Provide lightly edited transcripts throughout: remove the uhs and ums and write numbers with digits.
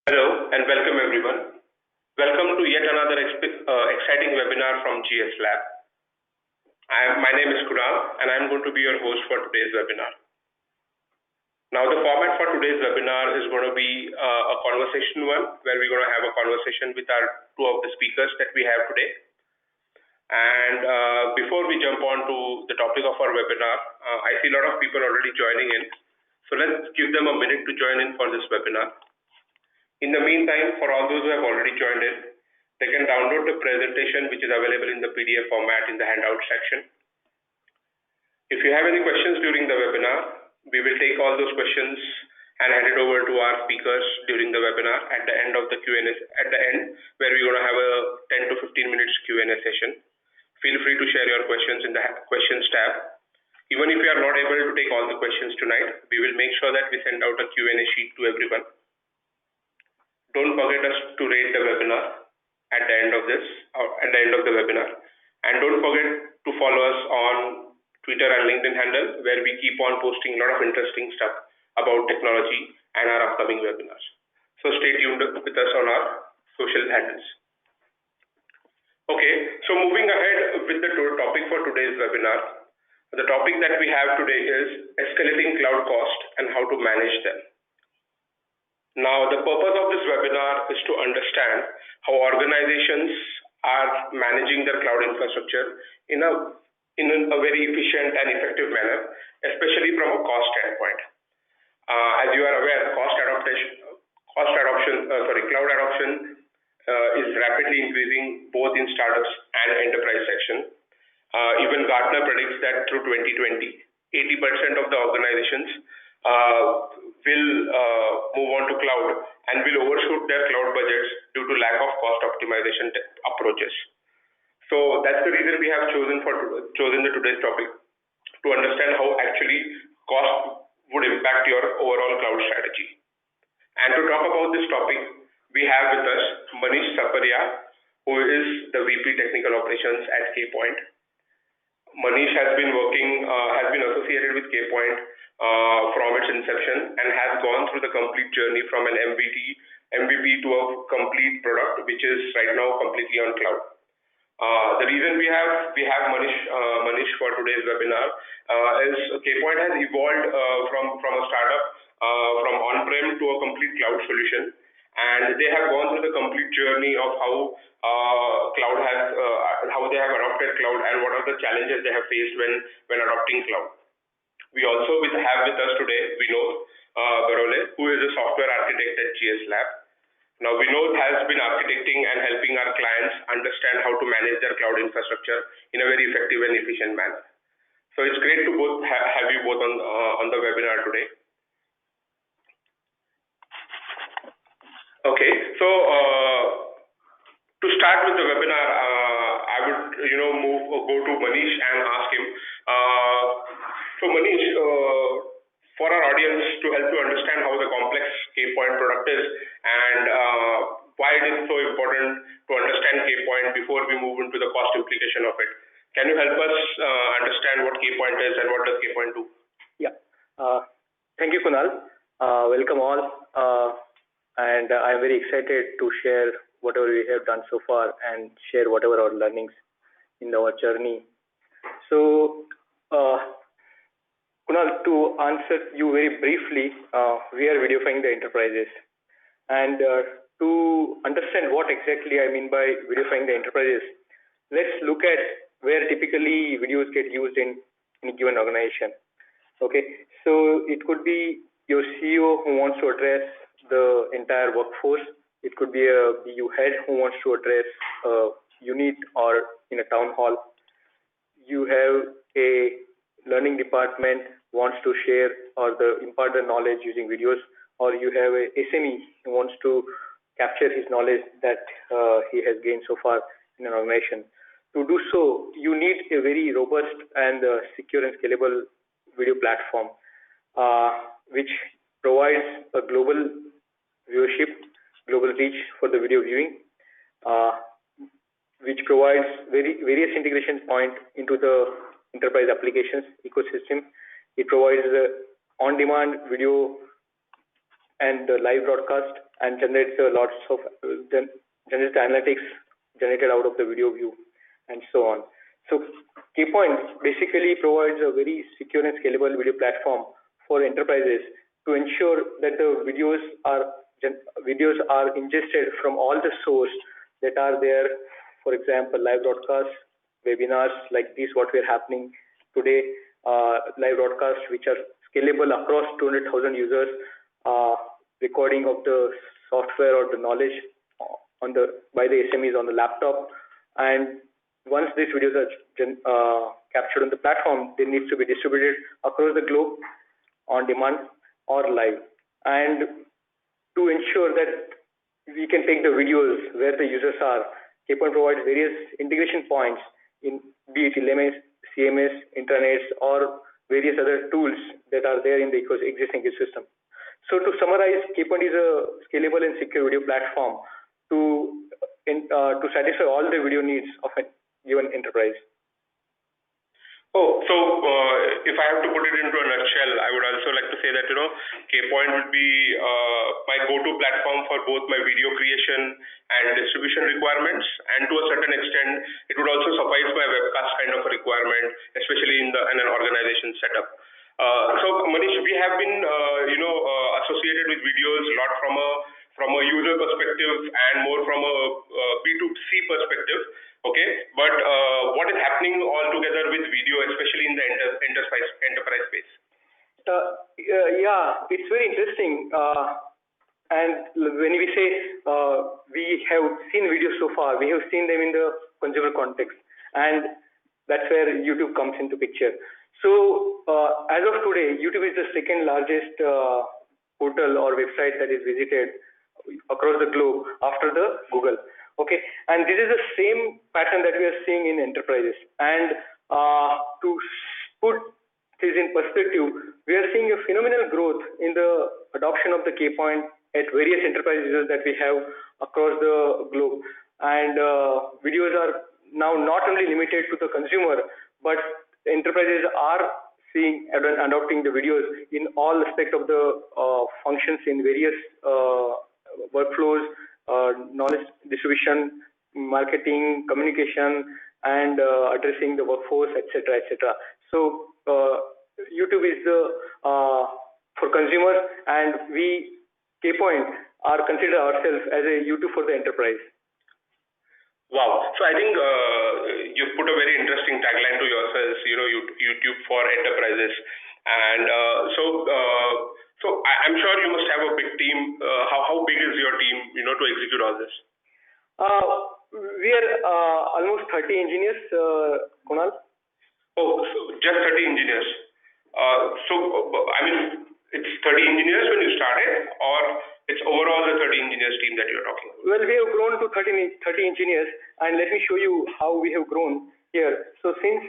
Hello and welcome everyone. Welcome to yet another exciting webinar from GS Lab. My name is Kunal and I'm going to be your host for today's webinar. Now the format for today's webinar is going to be a conversation one where we're going to have a conversation with our two of the speakers that we have today. And before we jump on to the topic of our webinar, I see a lot of people already joining in. So let's give them a minute to join in for this webinar. In the meantime, for all those who have already joined in, they can download the presentation which is available in the PDF format in the handout section. If you have any questions during the webinar, we will take all those questions and hand it over to our speakers during the webinar at the end of the Q&A, at the end where we're going to have a 10 to 15 minutes Q&A session. Feel free to share your questions in the questions tab. Even if you are not able to take all the questions tonight, we will make sure that we send out a Q&A sheet to everyone. Don't forget us to rate the webinar at the end of the webinar. And don't forget to follow us on Twitter and LinkedIn handle where we keep on posting a lot of interesting stuff about technology and our upcoming webinars. So stay tuned with us on our social handles. Okay, so moving ahead with the topic for today's webinar. The topic that we have today is escalating cloud cost and how to manage them. Now, the purpose of this webinar is to understand how organizations are managing their cloud infrastructure in a very efficient and effective manner, especially from a cost standpoint. As you are aware, cloud adoption is rapidly increasing both in startups and enterprise section. Even Gartner predicts that through 2020, 80% of the organizations will move on to cloud and will overshoot their cloud budgets due to lack of cost optimization approaches. So that's the reason we have chosen the today's topic, to understand how actually cost would impact your overall cloud strategy. And to talk about this topic, we have with us Manish Sapariya, who is the VP Technical Operations at kPoint. Manish has been associated with kPoint from its inception and has gone through the complete journey from an MVP to a complete product, which is right now completely on cloud. The reason we have Manish for today's webinar is kPoint has evolved from a startup from on-prem to a complete cloud solution, and they have gone through the complete journey of how they have adopted cloud and what are the challenges they have faced when adopting cloud. We also have with us today Vinod Barole, who is a software architect at GS Lab. Now, Vinod has been architecting and helping our clients understand how to manage their cloud infrastructure in a very effective and efficient manner. So it's great to have you both on the webinar today. Okay, so to start with the webinar, I would go to Manish and ask him. So Manish, for our audience, to help you understand how the complex kPoint product is and why it is so important to understand kPoint before we move into the cost implication of it, can you help us understand what kPoint is and what does kPoint do? Yeah, thank you, Kunal. Welcome all, and I'm very excited to share whatever we have done so far and share whatever our learnings in our journey. So, Kunal, to answer you very briefly, we are videoifying the enterprises. And to understand what exactly I mean by videoifying the enterprises, let's look at where typically videos get used in a given organization. Okay, so it could be your CEO who wants to address the entire workforce. It could be a BU head who wants to address a unit or in a town hall. You have a learning department wants to share or impart the knowledge using videos, or you have a SME who wants to capture his knowledge that he has gained so far in an organization. To do so, you need a very robust and secure and scalable video platform, which provides a global viewership, global reach for the video viewing, which provides various integration points into the enterprise applications ecosystem. It provides on-demand video and live broadcast and generates lots of generates analytics generated out of the video view and so on. So kPoint basically provides a very secure and scalable video platform for enterprises to ensure that the videos are ingested from all the source that are there. For example, live broadcasts, webinars like this, what we're happening today, live broadcasts which are scalable across 200,000 users, recording of the software or the knowledge by the SMEs on the laptop, and once these videos are captured on the platform, they need to be distributed across the globe on demand or live. And to ensure that we can take the videos where the users are, kPoint provides various integration points in be it LMS, CMS, intranets, or various other tools that are there in the existing ecosystem. So to summarize, kPoint is a scalable and secure video platform to satisfy all the video needs of a given enterprise. Oh, so if I have to put it into a nutshell, I would also like to say that kPoint would be my go-to platform for both my video creation and distribution requirements, and to a certain extent, it would also suffice my webcast kind of a requirement, especially in an organization setup. So Manish, we have been associated with videos a lot from a user perspective and more from a B2C perspective. Okay, but what is happening altogether with video, especially in the enterprise space? Yeah, it's very interesting. And when we say we have seen videos so far, we have seen them in the consumer context, and that's where YouTube comes into picture. So as of today, YouTube is the second largest portal or website that is visited across the globe after the Google. Okay, and this is the same pattern that we are seeing in enterprises. And to put this in perspective, we are seeing a phenomenal growth in the adoption of the kPoint at various enterprise users that we have across the globe. And videos are now not only limited to the consumer, but enterprises are seeing and adopting the videos in all aspects of the functions in various workflows, knowledge distribution, marketing, communication, and addressing the workforce, etc., etc. So YouTube is for consumers, and we kPoint are consider ourselves as a YouTube for the enterprise. Wow. So I think you've put a very interesting tagline to yourselves, YouTube for enterprises. And so I'm sure you must have a big team. How big is your team, to execute all this? We are almost 30 engineers, Kunal. Oh, so just 30 engineers. I mean, it's 30 engineers when you started, or it's overall the 30 engineers team that you're talking about? Well, we have grown to 30 engineers, and let me show you how we have grown here. So since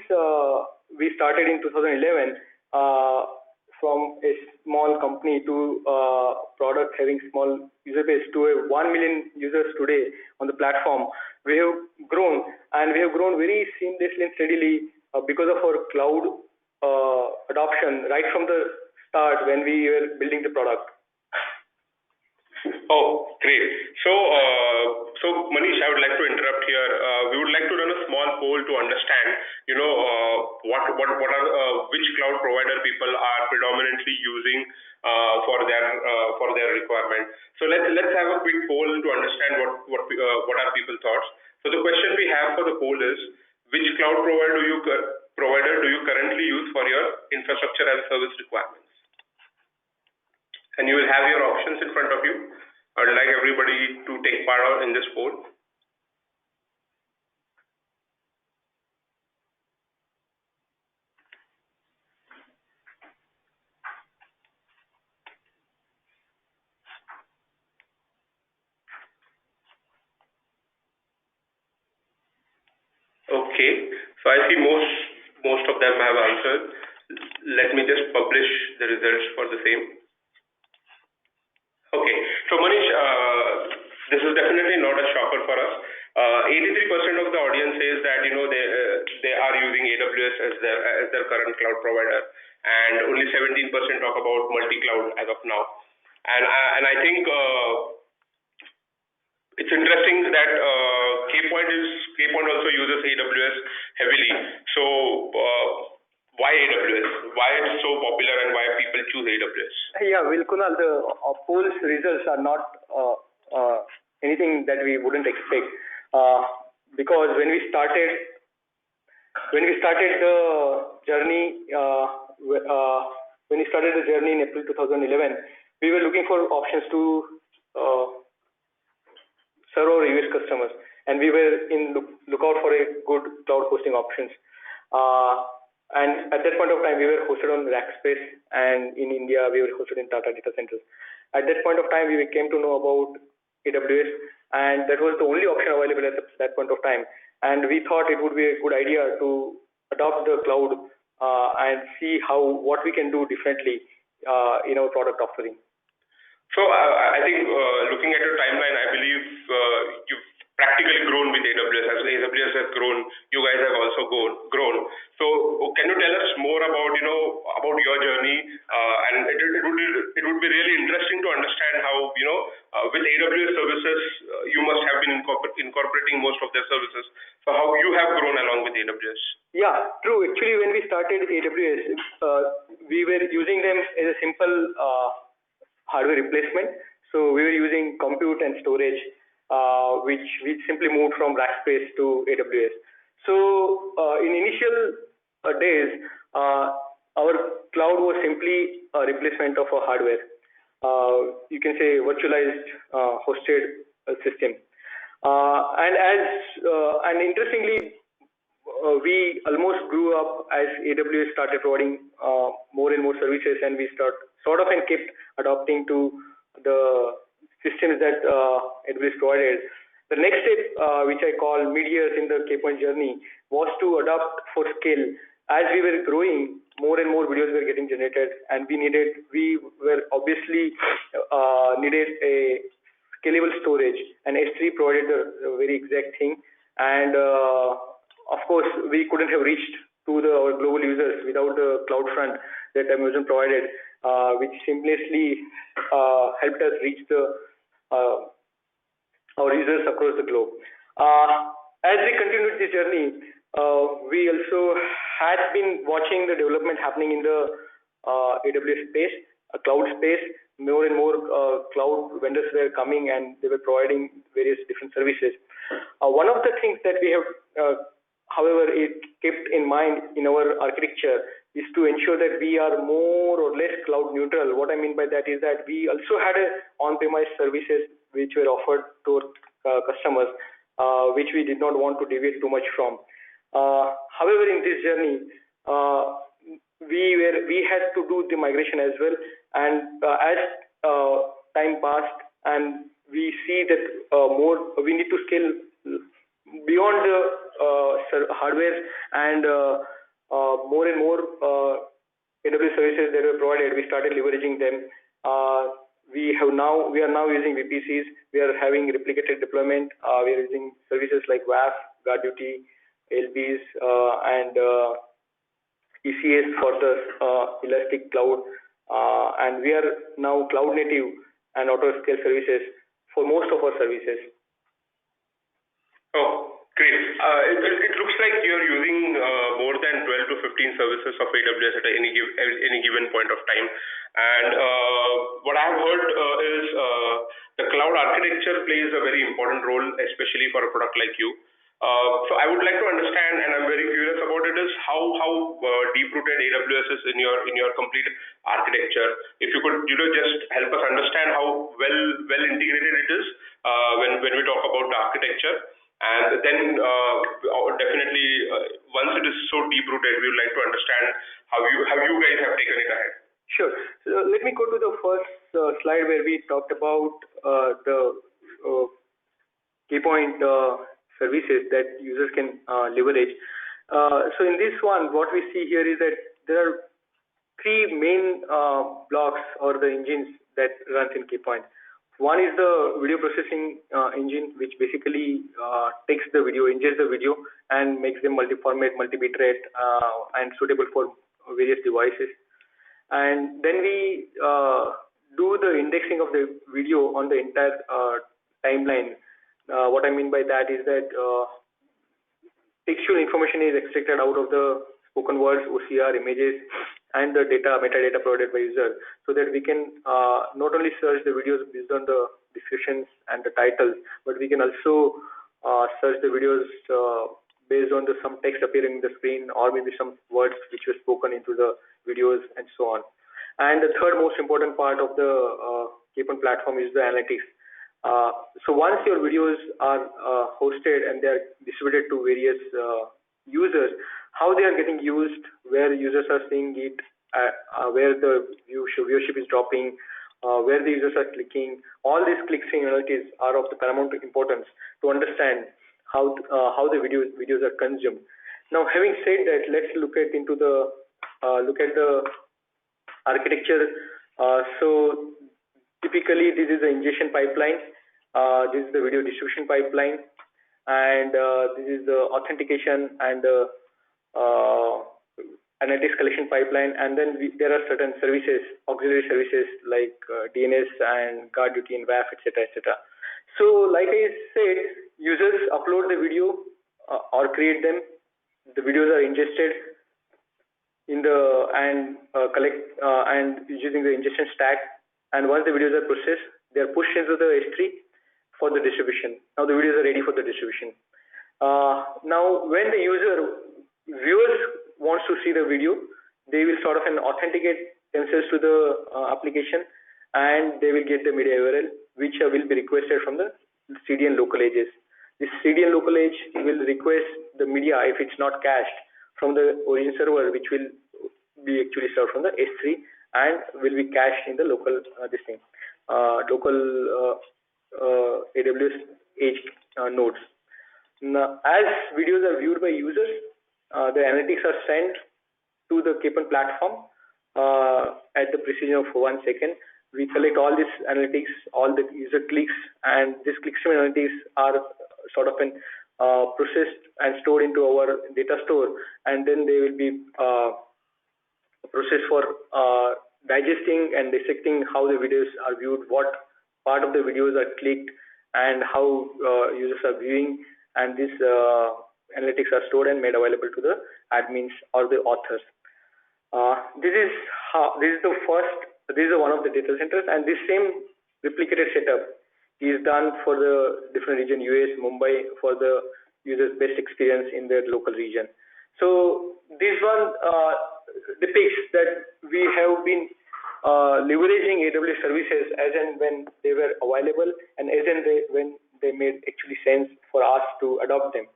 we started in 2011, from a small company to product having small user base to 1 million users today on the platform, we have grown, and we have grown very seamlessly and steadily because of our cloud adoption right from the start when we were building the product. Oh, great. So Manish, I would like to interrupt here. We would like to run a small poll to understand, which cloud provider people are predominantly using for their requirement. So let's have a quick poll to understand what are people's thoughts. So the question we have for the poll is, which cloud provider do you currently use for your infrastructure as a service requirements? And you will have your options in front of you. I would like everybody to take part in this poll. Okay, so I see most of them have answered. Let me just publish the results for the same. Okay, so Manish, this is definitely not a shocker for us. 83% of the audience says that they are using AWS as their current cloud provider, and only 17% talk about multi-cloud as of now. And I think it's interesting that kPoint also uses AWS heavily. So why AWS? Why it's so popular and why people choose AWS? Yeah, well, Kunal, the polls results are not anything that we wouldn't expect because when we started the journey in April 2011, we were looking for options to serve our US customers, and we were in lookout for a good cloud hosting options. And at that point of time, we were hosted on Rackspace, and in India, we were hosted in Tata data centers. At that point of time, we came to know about AWS, and that was the only option available at that point of time. And we thought it would be a good idea to adopt the cloud and see what we can do differently in our product offering. So I think looking at your timeline, I believe you've practically grown with AWS. As AWS has grown, you guys have also grown. So can you tell us more about your journey? And it would be really interesting to understand how with AWS services you must have been incorporating most of their services. So how you have grown along with AWS? Yeah, true. Actually, when we started AWS, we were using them as a simple hardware replacement. So we were using compute and storage, which we simply moved from Rackspace to AWS. So in initial days, our cloud was simply a replacement of a hardware. You can say virtualized hosted system. And interestingly, we almost grew up as AWS started providing more and more services, and we sort of and kept adopting to the systems that AWS provided. The next step, which I call mid-years in the kPoint journey, was to adopt for scale. As we were growing, more and more videos were getting generated, and we were obviously needed a scalable storage, and S3 provided the very exact thing. And of course, we couldn't have reached to our global users without the cloud front that Amazon provided, which seamlessly helped us reach our users across the globe. As we continued this journey, we also had been watching the development happening in the AWS space, cloud space. More and more cloud vendors were coming, and they were providing various different services. One of the things that we have however, it kept in mind in our architecture is to ensure that we are more or less cloud neutral. What I mean by that is that we also had on-premise services which were offered to our customers, which we did not want to deviate too much from. However, in this journey, we had to do the migration as well, and as time passed, and we see that we need to scale beyond the hardware, and more and more AWS services that were provided, we started leveraging them. We are now using VPCs. We are having replicated deployment. We are using services like WAF, Guard Duty, LBs, and ECS for the Elastic Cloud. And we are now cloud native and auto scale services for most of our services. Oh, great. It looks like you're using more than 12 to 15 services of AWS at any given point of time. And what I have heard is the cloud architecture plays a very important role, especially for a product like you. So I would like to understand, and I'm very curious about it, is how deep-rooted AWS is in your complete architecture. If you could just help us understand how well integrated it is when we talk about the architecture. And then definitely once it is so deep-rooted, we would like to understand how you guys have taken it ahead. Sure. So let me go to the first slide where we talked about the kPoint services that users can leverage. So in this one, what we see here is that there are three main blocks or the engines that runs in kPoint. One is the video processing engine, which basically takes the video, ingests the video, and makes them multi-format, multi-bitrate, and suitable for various devices. And then we do the indexing of the video on the entire timeline. What I mean by that is that textual information is extracted out of the spoken words, OCR, images, and the metadata provided by user, so that we can not only search the videos based on the descriptions and the titles, but we can also search the videos based on some text appearing in the screen, or maybe some words which were spoken into the videos, and so on. And the third most important part of the kPoint platform is the analytics. So once your videos are hosted and they are distributed to various users, how they are getting used, where users are seeing it, where the viewership is dropping, where the users are clicking, all these clicks and analytics are of the paramount importance to understand how the videos are consumed. Now, having said that, let's look at the architecture. So typically, this is the ingestion pipeline. This is the video distribution pipeline, and this is the authentication and the analytics collection pipeline. And then there are certain services, auxiliary services like DNS and guard duty and WAF, etc., etc. So, like I said, users upload the video or create them. The videos are ingested in the using the ingestion stack. And once the videos are processed, they are pushed into the S3 for the distribution. Now the videos are ready for the distribution. Now, when the viewers wants to see the video, they will sort of authenticate themselves to the application, and they will get the media URL, which will be requested from the CDN local edges. This CDN local edge will request the media, if it's not cached, from the origin server, which will be actually served from the S3 and will be cached in the local AWS edge nodes. Now, as videos are viewed by users, the analytics are sent to the kPoint platform at the precision of 1 second. We collect all this analytics, all the user clicks, and these clickstream analytics are sort of processed and stored into our data store, and then they will be processed for digesting and dissecting how the videos are viewed, what part of the videos are clicked, and how users are viewing, and these analytics are stored and made available to the admins or the authors. This is one of the data centers, and this same replicated setup is done for the different region, US, Mumbai, for the user's best experience in their local region. So this one depicts that we have been leveraging AWS services as and when they were available, and as and when they made actually sense for us to adopt them.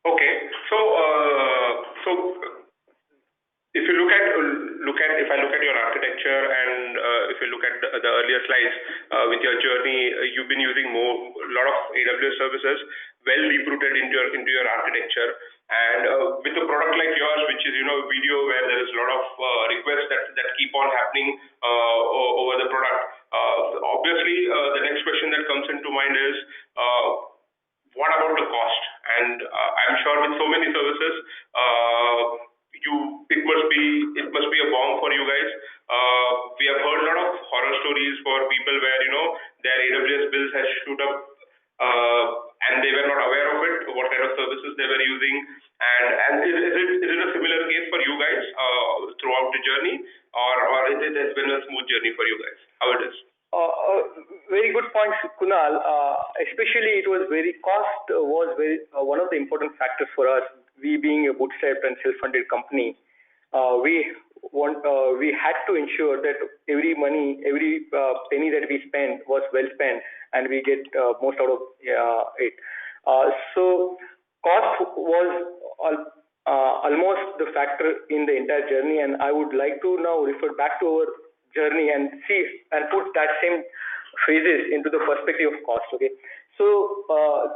Okay, so if you look at your architecture, and if you look at the earlier slides with your journey, you've been using a lot of AWS services, well deep-rooted into your architecture, and with a product like yours, which is video, where there is a lot of requests that keep on happening over the product. Obviously, the next question that comes into mind is, what about the cost? And I'm sure with so many services, it must be a bomb for you guys. We have heard a lot of horror stories for people where their AWS bills has shoot up, and they were not aware of it, what kind of services they were using. And is it a similar case for you guys throughout the journey, or it has been a smooth journey for you guys? How it is? Very good point, Kunal. Especially, cost was one of the important factors for us. We being a bootstrapped and self-funded company, we had to ensure that every penny that we spend was well spent, and we get most out of it. So cost was almost the factor in the entire journey, and I would like to now refer back to our journey and see and put that same phrases into the perspective of cost. Okay, so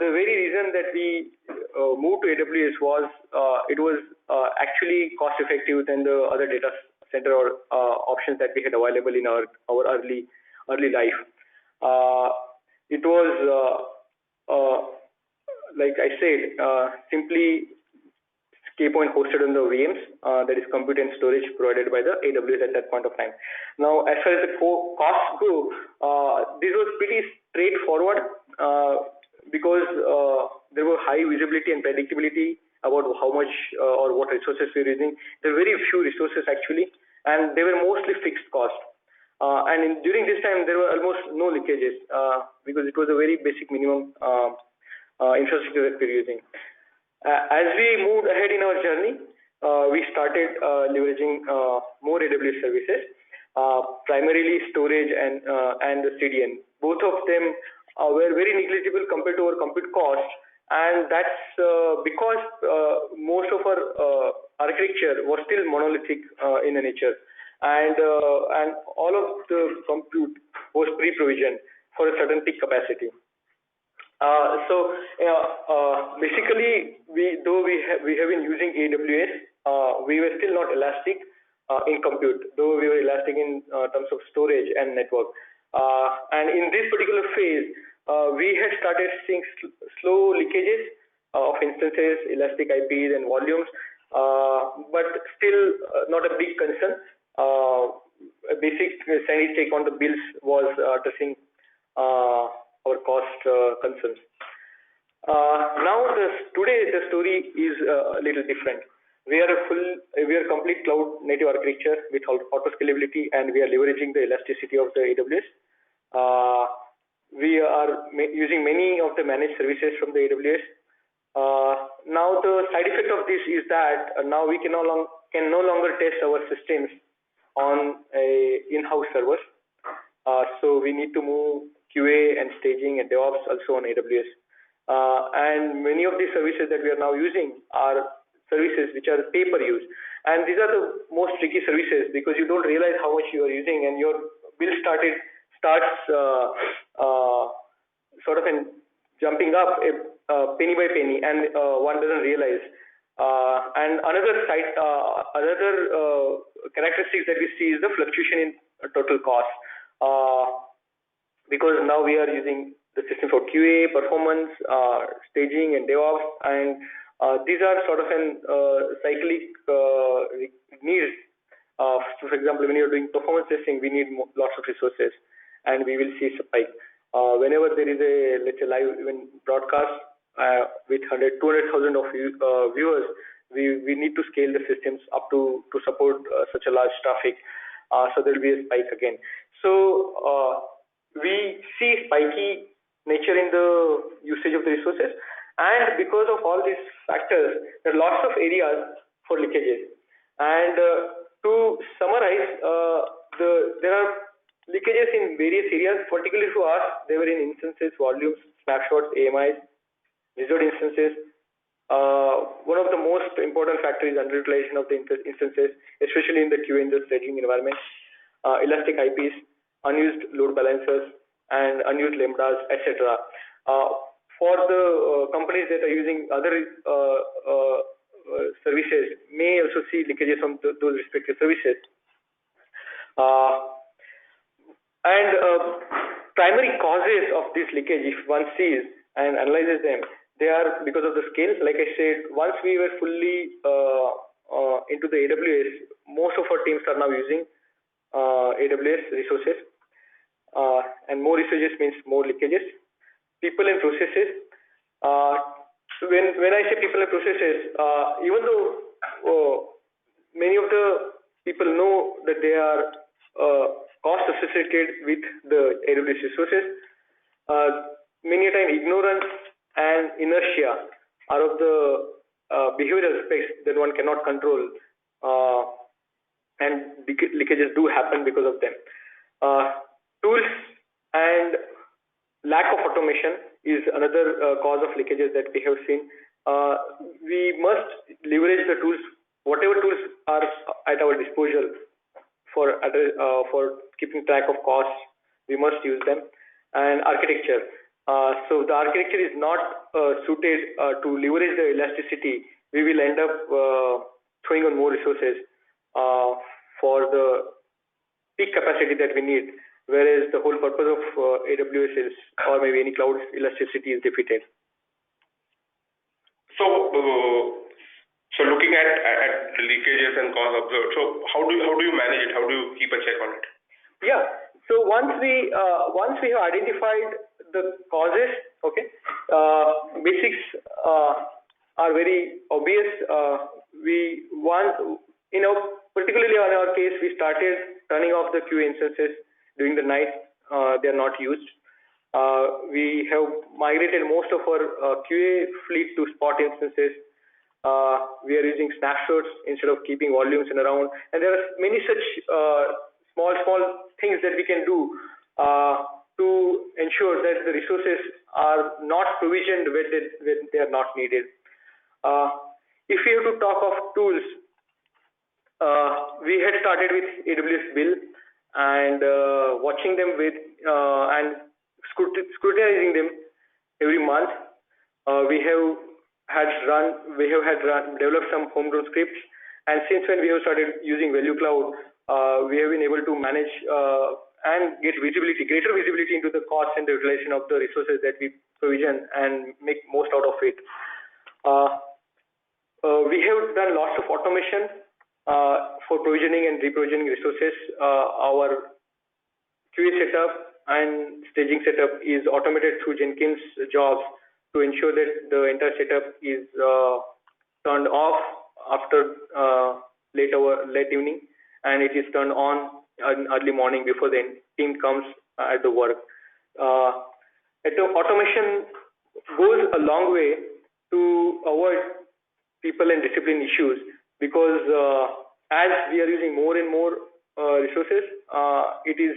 the very reason that we moved to AWS was it was actually cost effective than the other data center or options that we had available in our early life. It was like I said, simply kPoint hosted on the VMs, that is compute and storage provided by the AWS at that point of time. Now, as far as the costs go, this was pretty straightforward because there were high visibility and predictability about how much or what resources we're using. There were very few resources actually, and they were mostly fixed cost. During this time, there were almost no leakages because it was a very basic minimum infrastructure that we're using. As we moved ahead in our journey, we started leveraging more AWS services, primarily storage and the CDN. Both of them were very negligible compared to our compute cost, and that's because most of our architecture was still monolithic in nature, and all of the compute was pre-provisioned for a certain peak capacity. Basically, we have been using AWS, we were still not elastic in compute, though we were elastic in terms of storage and network. And in this particular phase, we had started seeing slow leakages of instances, elastic IPs and volumes, but still not a big concern. A basic sanity check on the bills was addressing our cost concerns. Now today the story is a little different. We are a complete cloud native architecture with auto scalability, and we are leveraging the elasticity of the AWS. We are using many of the managed services from the AWS. Now the side effect of this is that now we can no longer test our systems on in-house servers. So we need to move QA and staging and DevOps also on AWS. And many of these services that we are now using are services which are pay per use. And these are the most tricky services because you don't realize how much you are using, and your bill starts sort of jumping up penny by penny, and one doesn't realize. And another characteristics that we see is the fluctuation in total cost. Because now we are using the system for QA, performance, staging, and DevOps, and these are sort of cyclic needs. So for example, when you're doing performance testing, we need lots of resources, and we will see spike. Whenever there is a, let's say, live event broadcast with 200,000 of viewers, we need to scale the systems up to support such a large traffic. So there will be a spike again. So we see spiky nature in the usage of the resources, and because of all these factors, there are lots of areas for leakages. And to summarize, there are leakages in various areas. Particularly for us, they were in instances, volumes, snapshots, AMIs, reserved instances. One of the most important factors is underutilization of the instances, especially in the QA and the staging environment. Elastic IPs, unused load balancers, and unused lambdas, etc. For the companies that are using other services, may also see leakages from those respective services. Primary causes of this leakage, if one sees and analyzes them, they are because of the scale. Like I said, once we were fully into the AWS, most of our teams are now using AWS resources, and more resources means more leakages. People and processes. When I say people and processes, even though many of the people know that they are cost associated with the AWS resources, many a time ignorance and inertia are of the behavioral aspects that one cannot control, and leakages do happen because of them. Tools and lack of automation is another cause of leakages that we have seen. We must leverage the tools, whatever tools are at our disposal for keeping track of costs. We must use them. And architecture. So the architecture is not suited to leverage the elasticity. We will end up throwing on more resources for the peak capacity that we need, whereas the whole purpose of AWS is, or maybe any cloud, elasticity is defeated. So So looking at the leakages and cost observed, so how do you manage it? How do you keep a check on it? Yeah. So once we have identified the causes, okay, basics are very obvious. We want, particularly on our case, we started turning off the QA instances during the night. They are not used. We have migrated most of our QA fleet to spot instances. We are using snapshots instead of keeping volumes in around, and there are many such small things that we can do to ensure that the resources are not provisioned when they are not needed. If we have to talk of tools, we had started with AWS Build and watching them with and scrutinizing them every month. We have had developed some homegrown scripts, and since when we have started using Value Cloud, we have been able to manage and get greater visibility into the cost and the utilization of the resources that we provision and make most out of it. We have done lots of automation for provisioning and reprovisioning resources. Our QA setup and staging setup is automated through Jenkins jobs to ensure that the entire setup is turned off after late evening, and it is turned on in early morning before the team comes at the work. Automation goes a long way to avoid people and discipline issues, because as we are using more and more resources, it is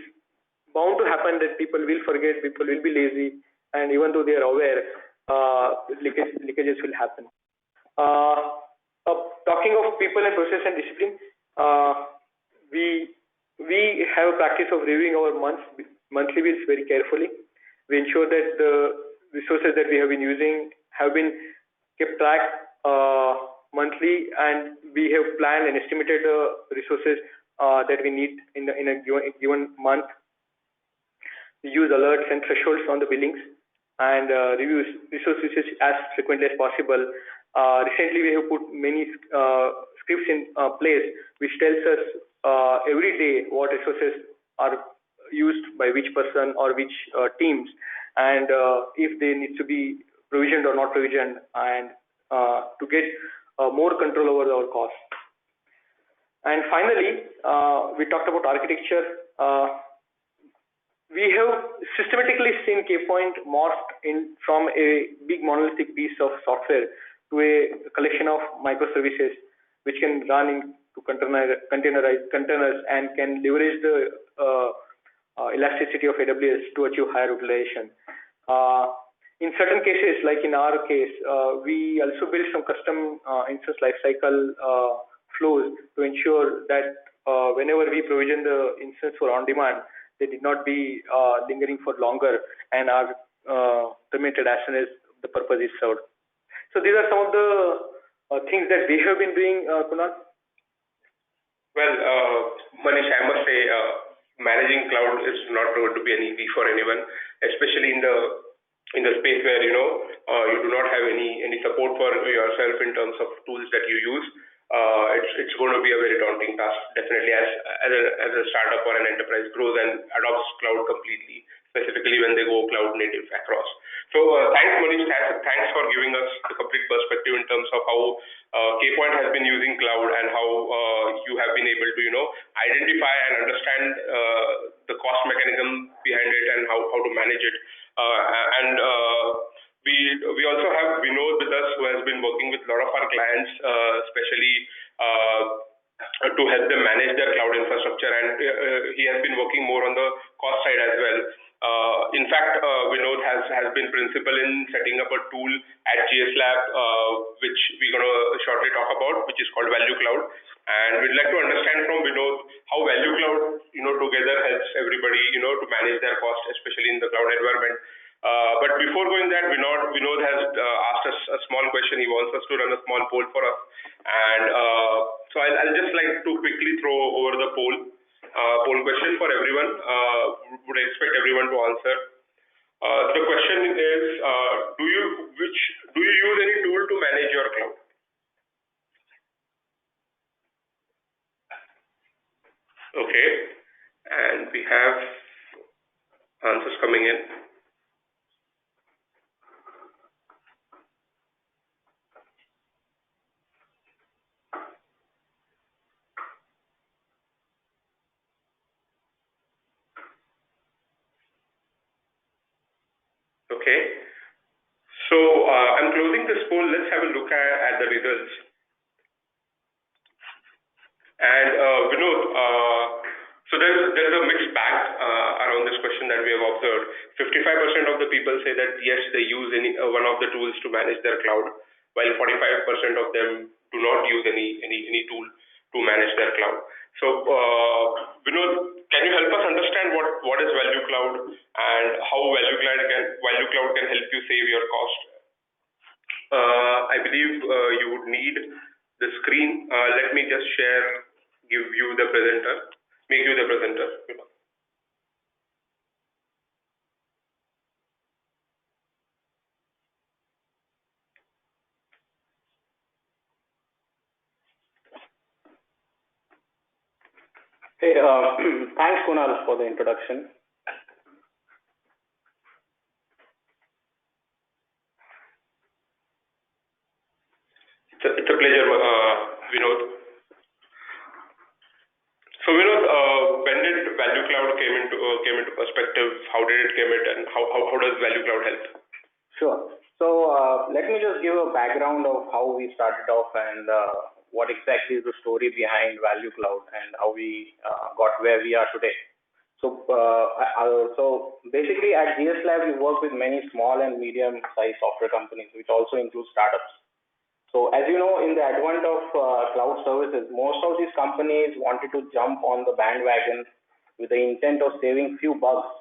bound to happen that people will forget, people will be lazy, and even though they are aware, leakages will happen. Talking of people and process and discipline, we have a practice of reviewing our monthly bills very carefully. We ensure that the resources that we have been using have been kept track monthly, and we have planned and estimated the resources that we need in a given month. We use alerts and thresholds on the billings and reviews resource usage as frequently as possible. Recently, we have put many scripts in place which tells us every day what resources are used by which person or which teams, and if they need to be provisioned or not provisioned, and to get more control over our costs. And finally, we talked about architecture. We have systematically seen kPoint morphed from a big monolithic piece of software to a collection of microservices which can run into containerized containers and can leverage the elasticity of AWS to achieve higher utilization. In certain cases, like in our case, we also built some custom instance lifecycle flows to ensure that whenever we provision the instance for on-demand, they did not be lingering for longer and are terminated as soon as the purpose is served. So these are some of the things that we have been doing, Kunal. Well, Manish, I must say, managing cloud is not going to be an easy for anyone, especially in the space where you do not have any support for yourself in terms of tools that you use. It's going to be a very daunting task, definitely, as a startup or an enterprise grows and adopts cloud completely, specifically when they go cloud native across. So thanks, Manish. Thanks for giving us the complete perspective in terms of how kPoint has been using cloud and how you have been able to identify and understand the cost mechanism behind it and how to manage it. We also have Vinod with us, who has been working with a lot of our clients, especially to help them manage their cloud infrastructure, and he has been working more on the cost side as well. In fact, Vinod has been principal in setting up a tool at GS Lab, which we're going to shortly talk about, which is called Value Cloud. And we'd like to understand from Vinod how Value Cloud, together helps everybody, to manage their cost, especially in the cloud environment. But before going that, Vinod has asked us a small question. He wants us to run a small poll for us. And so I'll just like to quickly throw over the poll question for everyone. Would expect everyone to answer. The question is, do you use any tool to manage your cloud? Okay. So I'm closing this poll. Let's have a look at the results. And Vinod, so there's a mixed bag around this question that we have observed. 55% of the people say that yes, they use one of the tools to manage their cloud, while 45% of them do not use any tool to manage their cloud. So Vinod, can you help us understand what is Value Cloud and how Value Cloud can help you save your cost? I believe you would need the screen. Let me just give you the presenter, make you the presenter. Hey, thanks Kunal for the introduction. It's a pleasure, Vinod. So Vinod, when did Value Cloud came into perspective? How did it came in, and how does Value Cloud help? Sure. So let me just give a background of how we started off and what exactly is the story behind Value Cloud and how we got where we are today. So so basically at GS Lab we work with many small and medium-sized software companies, which also includes startups. So as you know, in the advent of cloud services, most of these companies wanted to jump on the bandwagon with the intent of saving few bucks,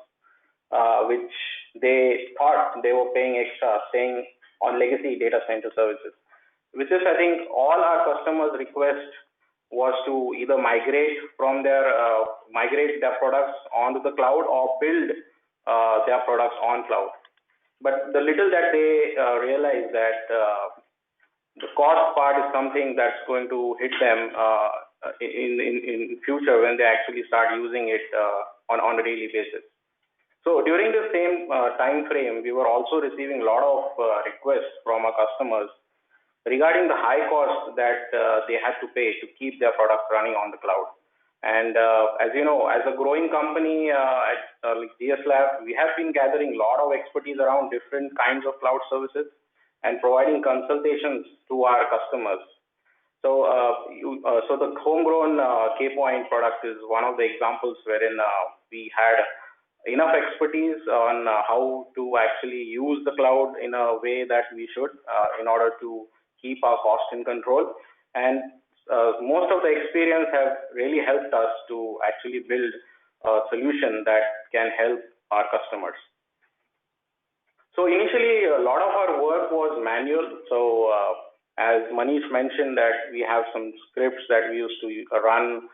which they thought they were paying extra, staying on legacy data center services. Which is, I think, all our customers' request was to either migrate their products onto the cloud or build their products on cloud. But the little that they realized that the cost part is something that's going to hit them in future when they actually start using it on a daily basis. So during the same time frame, we were also receiving a lot of requests from our customers regarding the high cost that they had to pay to keep their products running on the cloud. And as you know, as a growing company at GS Lab, we have been gathering a lot of expertise around different kinds of cloud services and providing consultations to our customers. So, so the homegrown kPoint product is one of the examples wherein we had enough expertise on how to actually use the cloud in a way that we should in order to keep our cost in control. And most of the experience have really helped us to actually build a solution that can help our customers. So initially, a lot of our work was manual. So as Manish mentioned that we have some scripts that we used to run.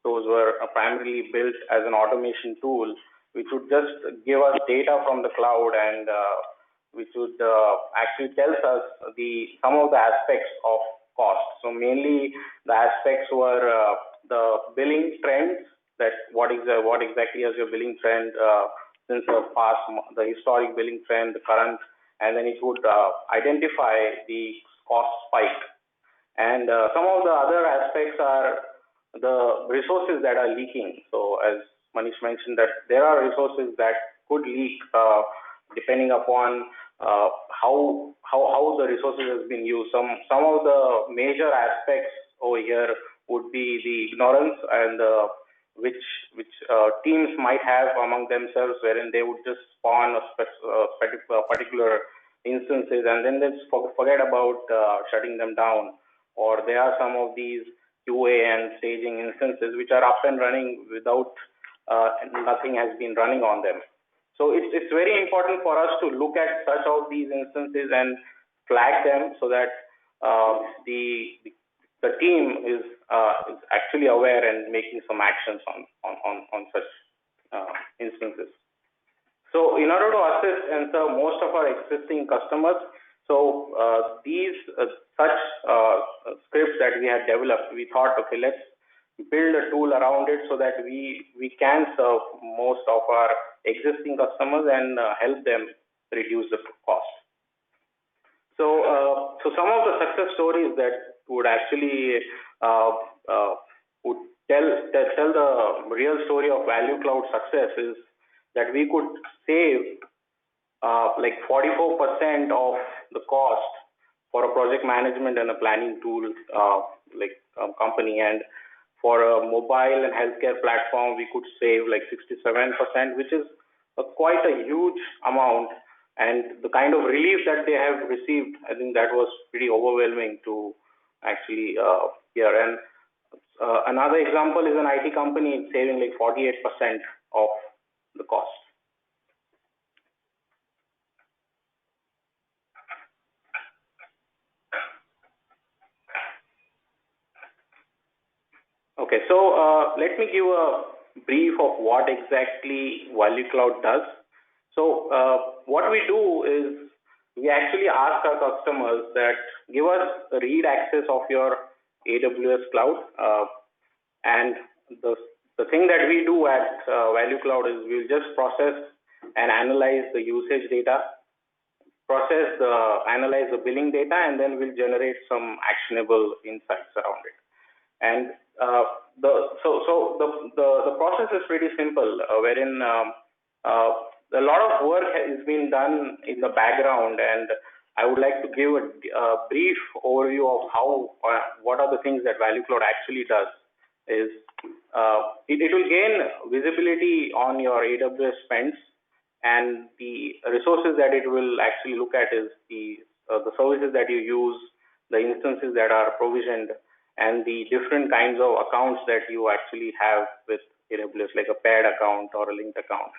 Those were primarily built as an automation tool, which would just give us data from the cloud and which would actually tells us some of the aspects of cost. So mainly the aspects were the billing trends, that what exactly is your billing trend since the past, the historic billing trend, the current, and then it would identify the cost spike. And some of the other aspects are the resources that are leaking. So as Manish mentioned, that there are resources that could leak depending upon how the resources has been used. Some of the major aspects over here would be the ignorance and which teams might have among themselves, wherein they would just spawn a particular instances and then they forget about shutting them down. Or there are some of these QA and staging instances which are up and running without nothing has been running on them. So it's very important for us to look at such of these instances and flag them so that the team is actually aware and making some actions on such instances. So in order to assist and serve most of our existing customers, so these such scripts that we had developed, we thought, okay, let's build a tool around it so that we can serve most of our existing customers and help them reduce the cost. So some of the success stories that would actually would tell the real story of Value Cloud success is that we could save like 44% of the cost for a project management and a planning tool company, and for a mobile and healthcare platform we could save like 67%, which is quite a huge amount. And the kind of relief that they have received, I think that was pretty overwhelming to actually hear. And another example is an IT company saving like 48% of the cost. Okay, so let me give a brief of what exactly Value Cloud does. So what we do is we actually ask our customers that give us read access of your AWS cloud, and the thing that we do at Value Cloud is we'll just process and analyze the usage data, analyze the billing data, and then we'll generate some actionable insights around it. And the process is pretty simple, wherein a lot of work has been done in the background, and I would like to give a brief overview of what are the things that Value Cloud actually does. Is it will gain visibility on your AWS spends, and the resources that it will actually look at is the services that you use, the instances that are provisioned, and the different kinds of accounts that you actually have with AWS, like a paired account or a linked account.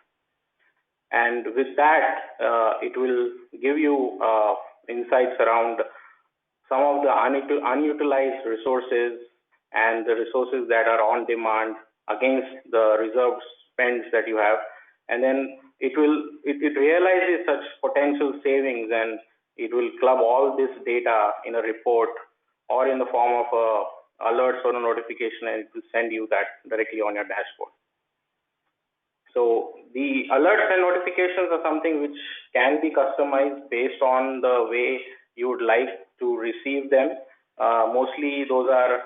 And with that, it will give you insights around some of the unutilized resources and the resources that are on demand against the reserved spends that you have. And then it realizes such potential savings, and it will club all this data in a report or in the form of alerts or a notification, and it will send you that directly on your dashboard. So the alerts and notifications are something which can be customized based on the way you would like to receive them. Mostly those are,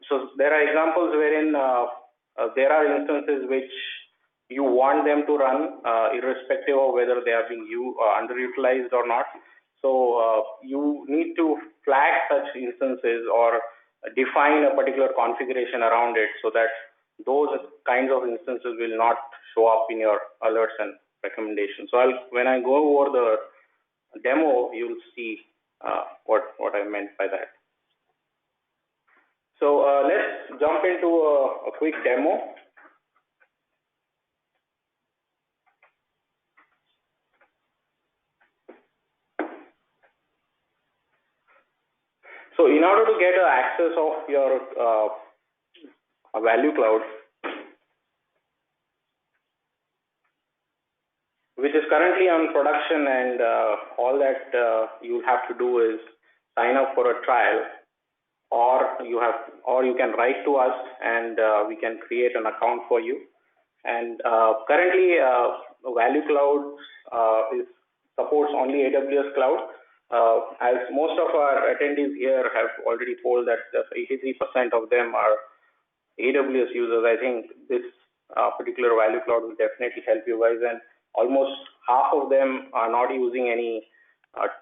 so there are examples wherein there are instances which you want them to run irrespective of whether they are being underutilized or not. So you need to flag such instances or define a particular configuration around it so that those kinds of instances will not show up in your alerts and recommendations. So when I go over the demo, you'll see what I meant by that. So let's jump into a quick demo. So in order to get access of your Value Cloud, which is currently on production, and all that you have to do is sign up for a trial, or you can write to us and we can create an account for you. And currently Value Cloud supports only AWS Cloud. As most of our attendees here have already told that 83% of them are AWS users, I think this particular Value Cloud will definitely help you guys, and almost half of them are not using any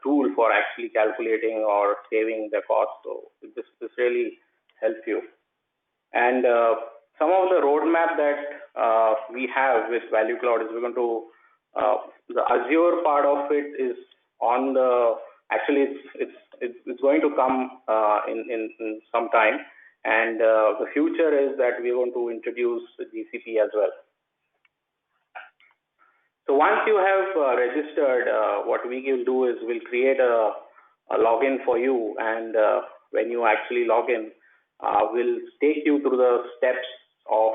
tool for actually calculating or saving the cost. So this really helps you. And some of the roadmap that we have with Value Cloud is we're going to, the Azure part of it is on the, actually it's going to come in some time, and the future is that we're going to introduce GCP as well. So once you have registered, what we will do is we'll create a login for you, and when you actually log in, we'll take you through the steps of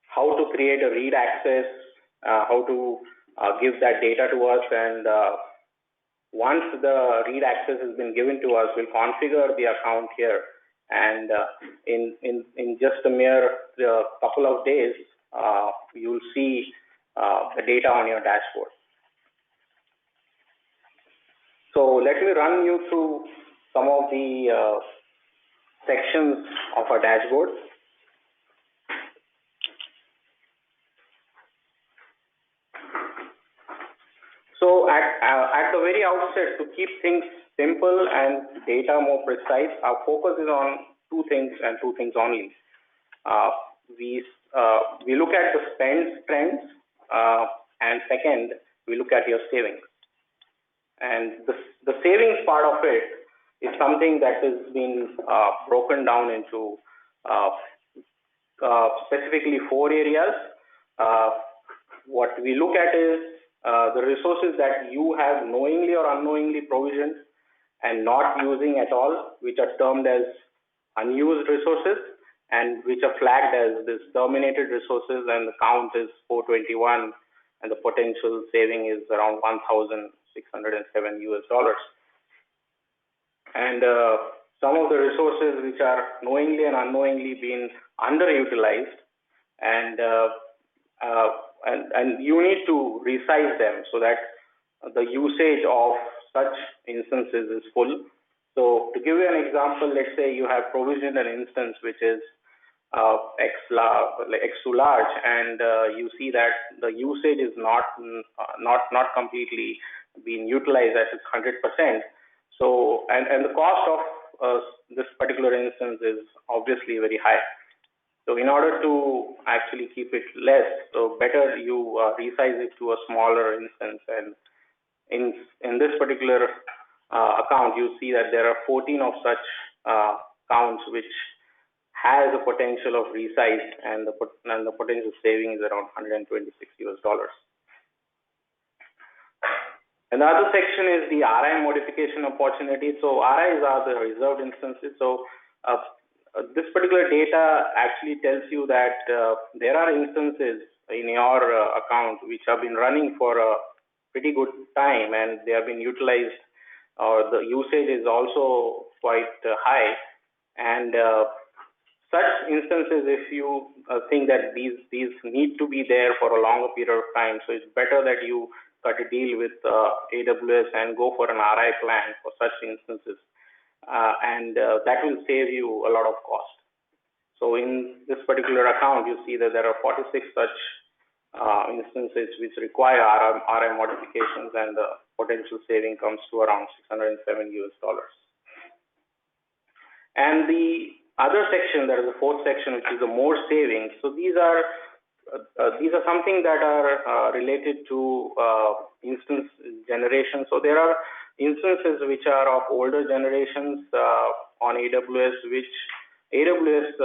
how to create a read access, how to give that data to us, and once the read access has been given to us, we'll configure the account here, and in just a mere couple of days, you'll see the data on your dashboard. So let me run you through some of the sections of our dashboard. So at the very outset, to keep things simple and data more precise, our focus is on two things and two things only. Uh, we look at the spend trends, and second, we look at your savings. And the savings part of it is something that has been broken down into specifically four areas. What we look at is the resources that you have knowingly or unknowingly provisioned and not using at all, which are termed as unused resources, and which are flagged as this terminated resources, and the count is 421, and the potential saving is around $1,607 US. And some of the resources which are knowingly and unknowingly being underutilized, and you need to resize them so that the usage of such instances is full. So to give you an example, let's say you have provisioned an instance which is X to large, and you see that the usage is not completely being utilized at its 100%. So and the cost of this particular instance is obviously very high. So in order to actually keep it less, so better you resize it to a smaller instance. And in this particular account, you see that there are 14 of such counts which has a potential of resize, and the potential saving is around $126 US. And the other section is the RI modification opportunity. So RIs are the reserved instances. So this particular data actually tells you that there are instances in your account which have been running for a pretty good time, and they have been utilized, or the usage is also quite high. And such instances, if you think that these need to be there for a longer period of time, so it's better that you cut a deal with AWS and go for an RI plan for such instances, and that will save you a lot of cost. So in this particular account, you see that there are 46 such instances which require RI modifications, and the potential saving comes to around $607 US. And the other section, there is a fourth section, which is the more savings. So these are something that are related to instance generation. So there are instances which are of older generations on AWS, which AWS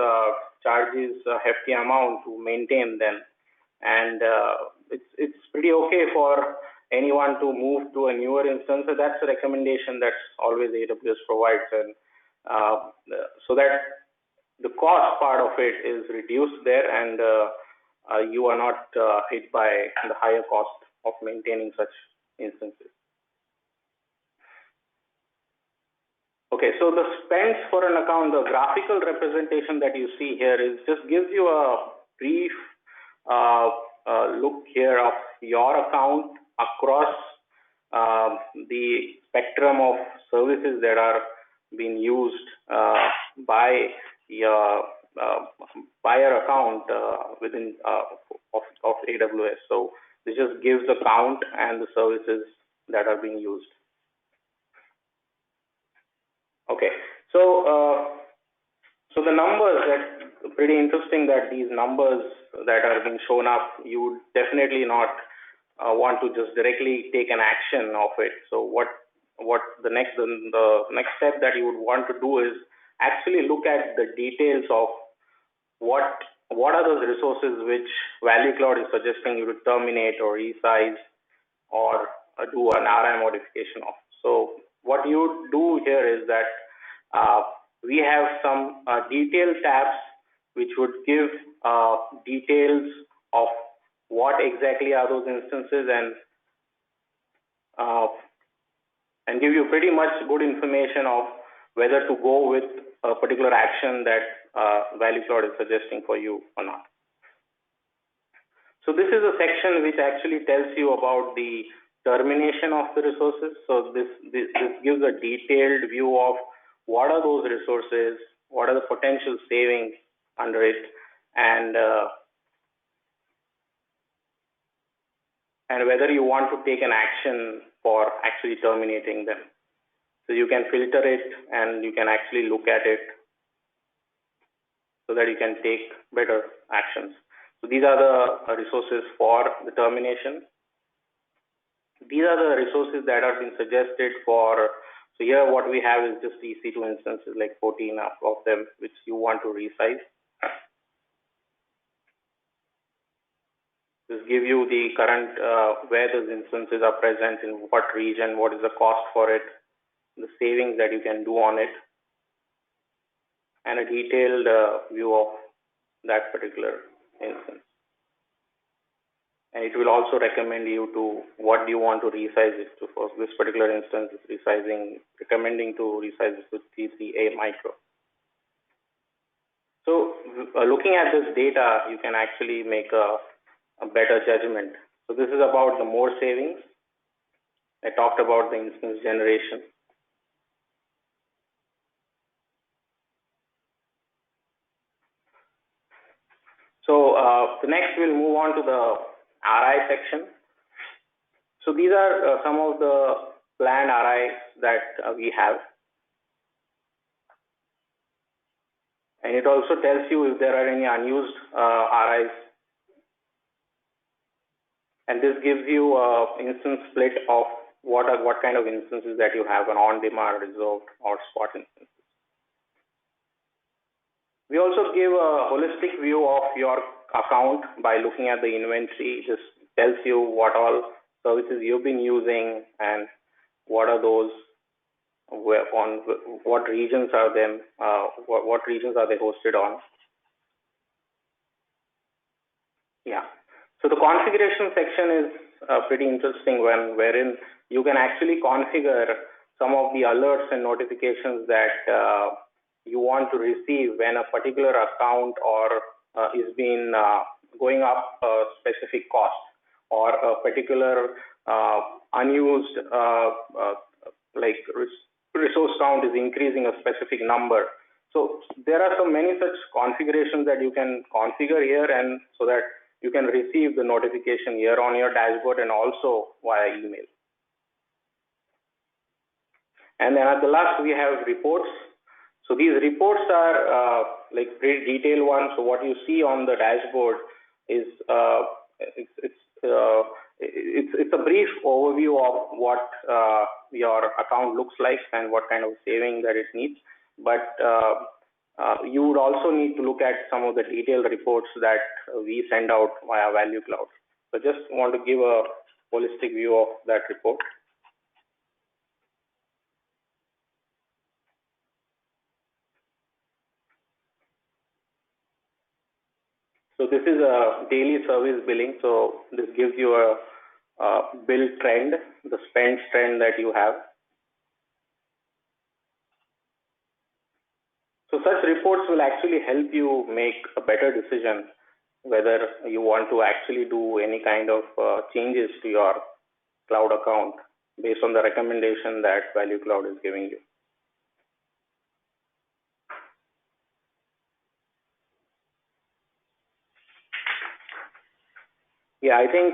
charges a hefty amount to maintain them, and it's pretty okay for anyone to move to a newer instance. So that's a recommendation that's always AWS provides, and so that the cost part of it is reduced there, and you are not hit by the higher cost of maintaining such instances. Okay, so the spends for an account, the graphical representation that you see here is just gives you a brief look here of your account across the spectrum of services that are being used by your account within of AWS. So this just gives the count and the services that are being used. Okay, so the numbers, that pretty interesting that these numbers that are being shown up, you would definitely not want to just directly take an action of it. So what the next step that you would want to do is actually look at the details of what are those resources which Value Cloud is suggesting you to terminate or resize or do an RI modification of. So what you do here is that we have some detailed tabs which would give details of what exactly are those instances, and give you pretty much good information of whether to go with a particular action that Value Cloud is suggesting for you or not. So this is a section which actually tells you about the termination of the resources. So this gives a detailed view of what are those resources, what are the potential savings under it, and and whether you want to take an action for actually terminating them. So you can filter it and you can actually look at it so that you can take better actions. So these are the resources for the termination. These are the resources that have been suggested for. So here what we have is just EC2 instances, like 14 of them, which you want to resize. This give you the current where those instances are present, in what region, what is the cost for it, the savings that you can do on it, and a detailed view of that particular instance. And it will also recommend you to what do you want to resize it to. For this particular instance, it's recommending to resize it to T3A micro. So looking at this data, you can actually make a better judgment. So this is about the more savings. I talked about the instance generation. So the next we'll move on to the RI section. So these are some of the planned RIs that we have. And it also tells you if there are any unused RIs. And this gives you instance split of what kind of instances that you have, an on-demand, reserved, or spot instances. We also give a holistic view of your account by looking at the inventory. This tells you what all services you've been using and what are those, on what regions are them, what regions are they hosted on. Yeah. So the configuration section is pretty interesting wherein you can actually configure some of the alerts and notifications that you want to receive when a particular account or is being going up a specific cost, or a particular unused like resource count is increasing a specific number. So there are so many such configurations that you can configure here, and so that you can receive the notification here on your dashboard and also via email. And then at the last we have reports. So these reports are like pretty detailed ones. So what you see on the dashboard is it's a brief overview of what your account looks like and what kind of saving that it needs. But you would also need to look at some of the detailed reports that we send out via Value Cloud. So just want to give a holistic view of that report. So this is a daily service billing. So this gives you a bill trend, the spend trend that you have. So such reports will actually help you make a better decision whether you want to actually do any kind of changes to your cloud account based on the recommendation that Value Cloud is giving you. Yeah, I think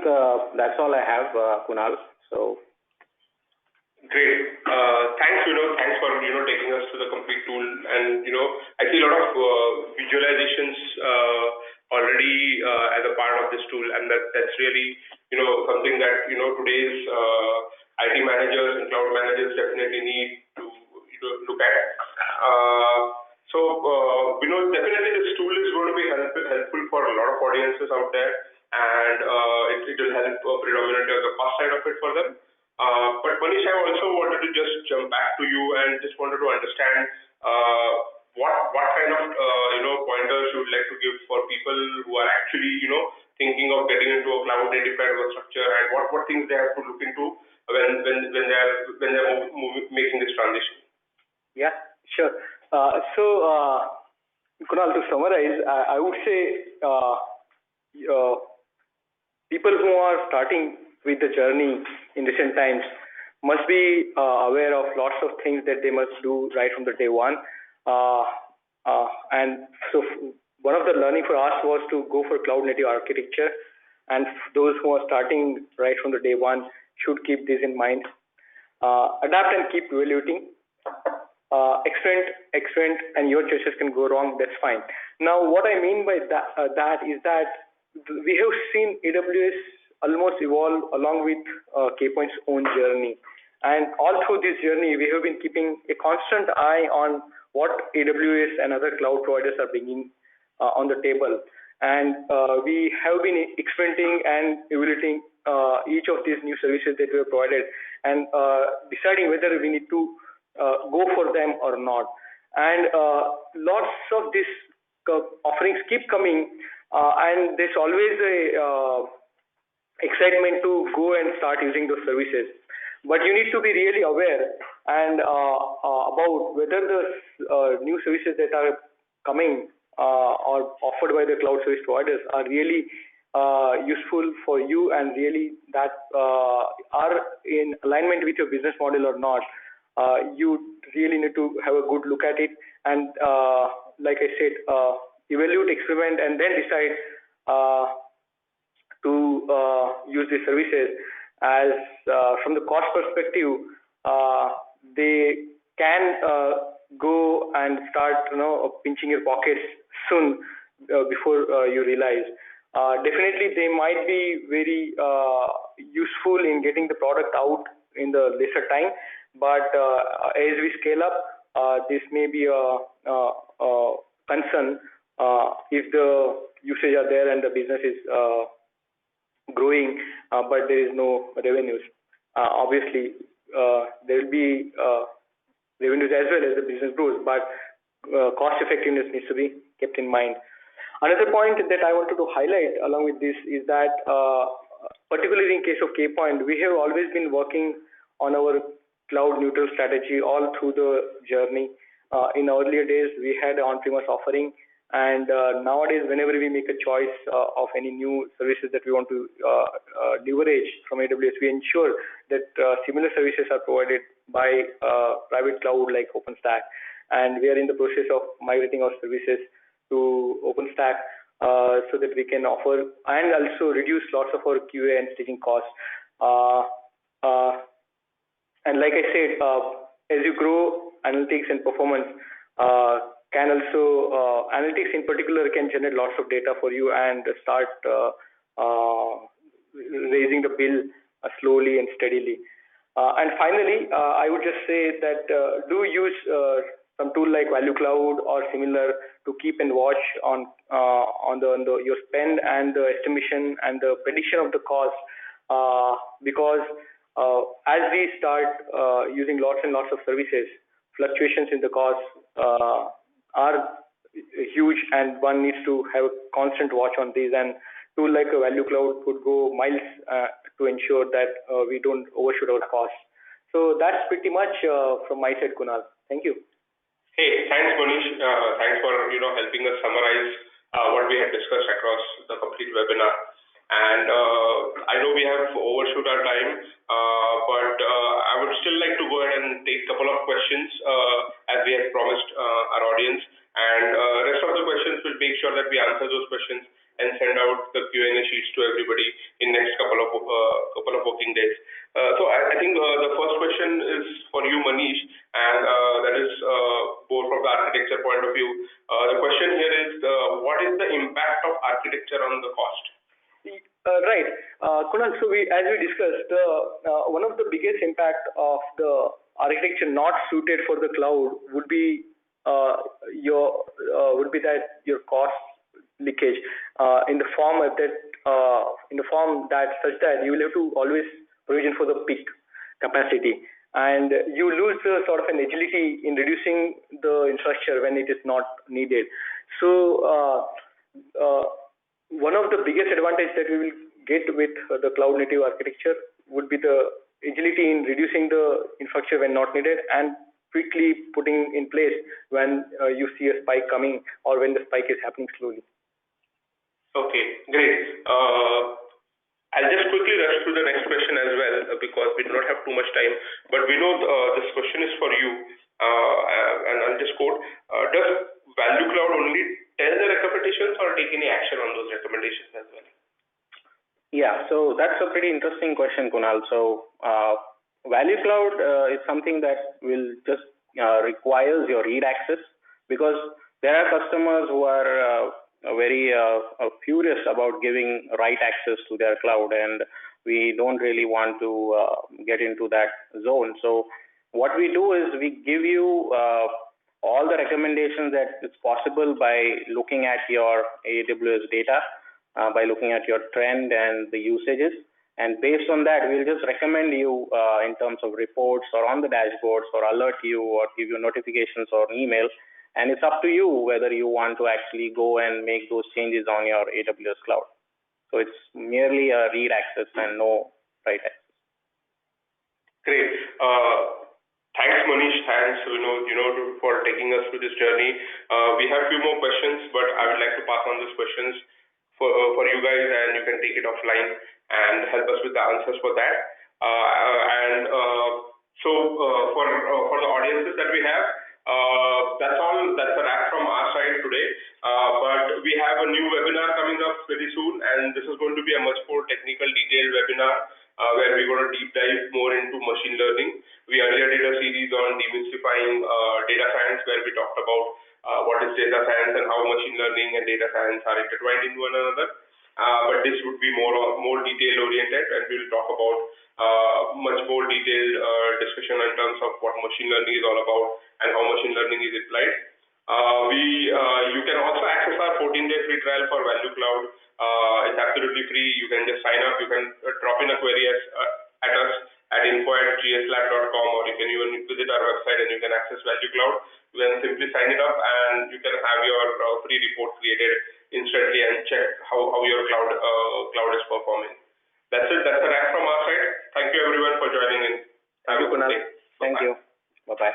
that's all I have, Kunal. So great. Thanks, thanks for taking us to the complete tool. And I see a lot of visualizations already as a part of this tool, and that's really something that today's IT managers and cloud managers definitely need to look at. So definitely this tool is going to be helpful for a lot of audiences out there, and it will help predominantly on the cost side of it for them. But Manish, I also wanted to just jump back to you and just wanted to understand what kind of pointers you would like to give for people who are actually thinking of getting into a cloud native kind of a structure, and what things they have to look into when they're making this transition. Yeah, sure. Kunal, to summarize, I would say people who are starting with the journey in recent times must be aware of lots of things that they must do right from the day one. And so one of the learning for us was to go for cloud native architecture. and those who are starting right from the day one should keep this in mind. Adapt and keep evaluating. Experiment, and your choices can go wrong. That's fine. Now, what I mean by that is that we have seen AWS almost evolve along with kPoint's own journey, and all through this journey, we have been keeping a constant eye on what AWS and other cloud providers are bringing on the table, and we have been experimenting and evaluating each of these new services that we have provided, and deciding whether we need to go for them or not. And lots of these offerings keep coming, and there's always a excitement to go and start using those services. But you need to be really aware and about whether the new services that are coming or offered by the cloud service providers are really useful for you and really that are in alignment with your business model or not. You really need to have a good look at it, and like I said, evaluate, experiment, and then decide to use these services. As from the cost perspective, they can go and start, pinching your pockets soon before you realize. Definitely, they might be very useful in getting the product out in the lesser time. But as we scale up, this may be a concern if the usage are there and the business is growing, but there is no revenues. Obviously, there will be revenues as well as the business grows, but cost effectiveness needs to be kept in mind. Another point that I wanted to highlight along with this is that, particularly in case of kPoint, we have always been working on our cloud neutral strategy all through the journey. In earlier days, we had an on-premise offering, and nowadays, whenever we make a choice of any new services that we want to leverage from AWS, we ensure that similar services are provided by private cloud like OpenStack, and we are in the process of migrating our services to OpenStack so that we can offer and also reduce lots of our QA and staging costs. And like I said, as you grow, analytics and performance can also, analytics in particular can generate lots of data for you and start raising the bill slowly and steadily. And finally, I would just say that do use some tool like Value Cloud or similar to keep and watch on your spend and the estimation and the prediction of the cost, because as we start using lots and lots of services, fluctuations in the costs are huge, and one needs to have a constant watch on these. And tool like a Value Cloud would go miles to ensure that we don't overshoot our costs. So that's pretty much from my side, Kunal. Thank you. Hey, thanks, Manish. Thanks for helping us summarize what we had discussed across the complete webinar. And I know we have overshoot our time, but I would still like to go ahead and take a couple of questions as we had promised our audience. And rest of the questions, we'll make sure that we answer those questions and send out the Q&A sheets to everybody in next couple of working days. So I think the first question is for you, Manish, and that is more from the architecture point of view. The question here is, what is the impact of architecture on the cost? Right. Kunal, so as we discussed, one of the biggest impact of the architecture not suited for the cloud would be that your cost leakage in the form that such that you will have to always provision for the peak capacity, and you lose the sort of an agility in reducing the infrastructure when it is not needed. So one of the biggest advantages that we will get with the cloud native architecture would be the agility in reducing the infrastructure when not needed and quickly putting in place when you see a spike coming or when the spike is happening slowly. Okay, great. I'll just quickly rush through the next question as well because we do not have too much time. But we know this question is for you, and I'll just quote: does Value Cloud only tell the recommendations or take any action on those recommendations as well? Yeah, so that's a pretty interesting question, Kunal. So, Value Cloud is something that will just requires your read access, because there are customers who are very furious about giving write access to their cloud, and we don't really want to get into that zone. So, what we do is we give you all the recommendations that it's possible by looking at your AWS data, by looking at your trend and the usages. And based on that, we'll just recommend you in terms of reports or on the dashboards, or alert you or give you notifications or email. And it's up to you whether you want to actually go and make those changes on your AWS cloud. So it's merely a read access and no write access. Great. Thanks, Manish. Thanks, for taking us through this journey. We have a few more questions, but I would like to pass on these questions for you guys, and you can take it offline and help us with the answers for that. For the audiences that we have, that's all. That's a wrap from our side today. But we have a new webinar coming up very soon, and this is going to be a much more technical, detailed webinar where we're going to deep dive more into machine learning. We earlier did a series on demystifying data science, where we talked about what is data science and how machine learning and data science are intertwined into one another. But this would be more detail oriented, and we'll talk about much more detailed discussion in terms of what machine learning is all about and how machine learning is applied. You can also access our 14-day free trial for Value Cloud. It's absolutely free. You can just sign up. You can drop in a query at us at info@gslab.com, or you can even visit our website and you can access Value Cloud. You can simply sign it up and you can have your free report created instantly and check how your cloud is performing. That's it. That's a wrap from our side. Thank you everyone for joining in. Thank you, Kunal. Thank you. Bye-bye.